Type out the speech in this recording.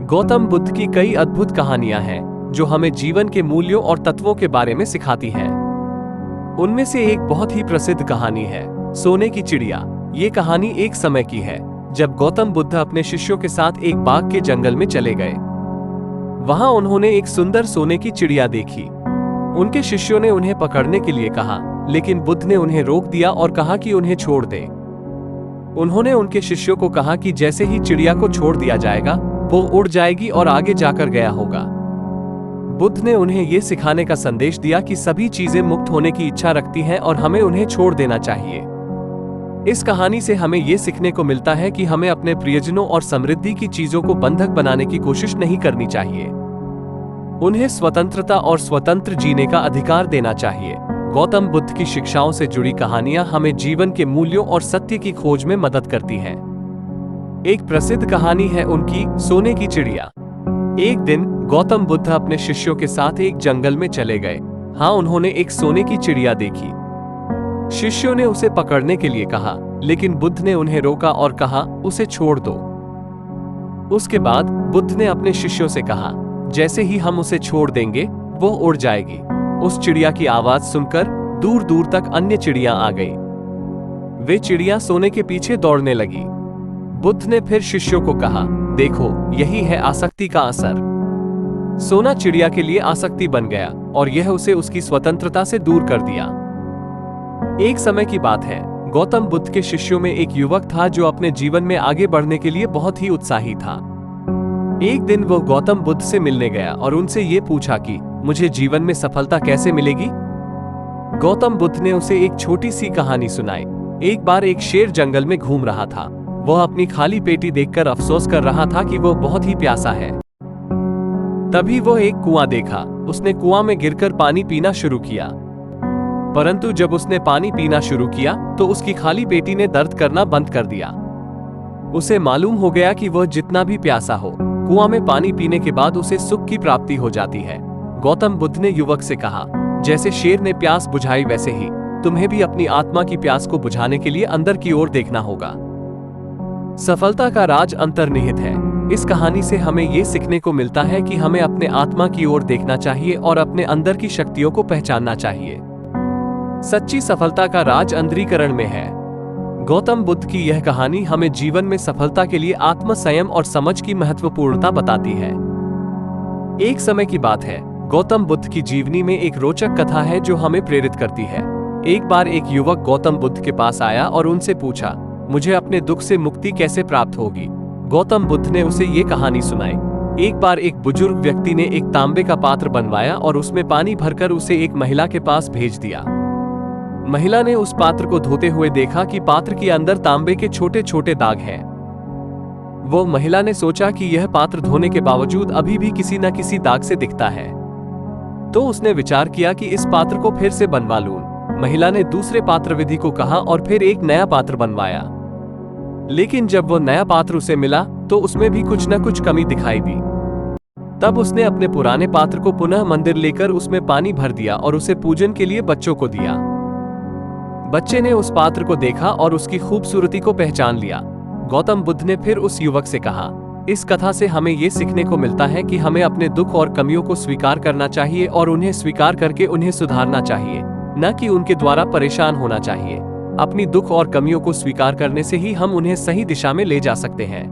गौतम बुद्ध की कई अद्भुत कहानियां हैं जो हमें जीवन के मूल्यों और तत्वों के बारे में सिखाती हैं। उनमें से एक बहुत ही प्रसिद्ध कहानी है सोने की चिड़िया। ये कहानी एक समय की है जब गौतम बुद्ध अपने शिष्यों के साथ एक बाग के जंगल में चले गए। वहां उन्होंने एक सुंदर सोने की चिड़िया देखी। उनके शिष्यों ने उन्हें पकड़ने के लिए कहा, लेकिन बुद्ध ने उन्हें रोक दिया और कहा कि उन्हें छोड़ दें। उन्होंने उनके शिष्यों को कहा कि जैसे ही चिड़िया को छोड़ दिया जाएगा वो उड़ जाएगी और आगे जाकर गया होगा। बुद्ध ने उन्हें यह सिखाने का संदेश दिया कि सभी चीजें मुक्त होने की इच्छा रखती हैं और हमें उन्हें छोड़ देना चाहिए। इस कहानी से हमें यह सीखने को मिलता है कि हमें अपने प्रियजनों और समृद्धि की चीजों को बंधक बनाने की कोशिश नहीं करनी चाहिए। उन्हें स्वतंत्रता और स्वतंत्र जीने का अधिकार देना चाहिए। गौतम बुद्ध की शिक्षाओं से जुड़ी कहानियां हमें जीवन के मूल्यों और सत्य की खोज में मदद करती हैं। एक प्रसिद्ध कहानी है उनकी सोने की चिड़िया। एक दिन गौतम बुद्ध अपने शिष्यों के साथ एक जंगल में चले गए। हाँ, उन्होंने एक सोने की चिड़िया देखी। शिष्यों ने उसे पकड़ने के लिए कहा, लेकिन बुद्ध ने उन्हें रोका और कहा, उसे छोड़ दो। उसके बाद बुद्ध ने अपने शिष्यों से कहा, जैसे ही हम उसे छोड़ देंगे वो उड़ जाएगी। उस चिड़िया की आवाज सुनकर दूर दूर तक अन्य चिड़ियां आ गई। वे चिड़िया सोने के पीछे दौड़ने लगी। बुद्ध ने फिर शिष्यों को कहा, देखो, यही है आसक्ति का असर। सोना चिड़िया के लिए आसक्ति बन गया और यह उसे उसकी स्वतंत्रता से दूर कर दिया। एक समय की बात है, गौतम बुद्ध के शिष्यों में एक युवक था जो अपने जीवन में आगे बढ़ने के लिए बहुत ही उत्साही था। एक दिन वो गौतम बुद्ध से मिलने गया और उनसे ये पूछा कि मुझे जीवन में सफलता कैसे मिलेगी। गौतम बुद्ध ने उसे एक छोटी सी कहानी सुनाई। एक बार एक शेर जंगल में घूम रहा था। वह अपनी खाली पेटी देखकर अफसोस कर रहा था कि वह बहुत ही प्यासा है। तभी वह एक कुआं देखा। उसने कुआं में गिरकर पानी पीना शुरू किया, परंतु जब उसने पानी पीना शुरू किया तो उसकी खाली पेटी ने दर्द करना बंद कर दिया। उसे मालूम हो गया कि वह जितना भी प्यासा हो, कुआं में पानी पीने के बाद उसे सुख की प्राप्ति हो जाती है। गौतम बुद्ध ने युवक से कहा, जैसे शेर ने प्यास बुझाई वैसे ही तुम्हें भी अपनी आत्मा की प्यास को बुझाने के लिए अंदर की ओर देखना होगा। सफलता का राज अंतर्निहित है। इस कहानी से हमें यह सीखने को मिलता है कि हमें अपने आत्मा की ओर देखना चाहिए और अपने अंदर की शक्तियों को पहचानना चाहिए। सच्ची सफलता का राज अंतरीकरण में है। गौतम बुद्ध की यह कहानी हमें जीवन में सफलता के लिए आत्म संयम और समझ की महत्वपूर्णता बताती है। एक समय की बात है, गौतम बुद्ध की जीवनी में एक रोचक कथा है जो हमें प्रेरित करती है। एक बार एक युवक गौतम बुद्ध के पास आया और उनसे पूछा, मुझे अपने दुख से मुक्ति कैसे प्राप्त होगी। गौतम बुद्ध ने उसे ये कहानी सुनाई। एक बार एक बुजुर्ग व्यक्ति ने एक तांबे का पात्र बनवाया और उसमें पानी भरकर उसे एक महिला के पास भेज दिया। महिला ने उस पात्र को धोते हुए देखा कि पात्र के अंदर तांबे के छोटे छोटे दाग हैं। वो महिला ने सोचा कि यह पात्र धोने के बावजूद अभी भी किसी न किसी दाग से दिखता है, तो उसने विचार किया कि इस पात्र को फिर से बनवा लूं। महिला ने दूसरे पात्र विधि को कहा और फिर एक नया पात्र बनवाया, लेकिन जब वो नया पात्र उसे मिला तो उसमें भी कुछ न कुछ कमी दिखाई दी। तब उसने अपने पुराने पात्र को पुनः मंदिर लेकर उसमें पानी भर दिया और उसे पूजन के लिए बच्चों को दिया। बच्चे ने उस पात्र को देखा और उसकी खूबसूरती को पहचान लिया। गौतम बुद्ध ने फिर उस युवक से कहा, इस कथा से हमें यह सीखने को मिलता है कि हमें अपने दुख और कमियों को स्वीकार करना चाहिए और उन्हें स्वीकार करके उन्हें सुधारना चाहिए, न कि उनके द्वारा परेशान होना चाहिए। अपनी दुख और कमियों को स्वीकार करने से ही हम उन्हें सही दिशा में ले जा सकते हैं।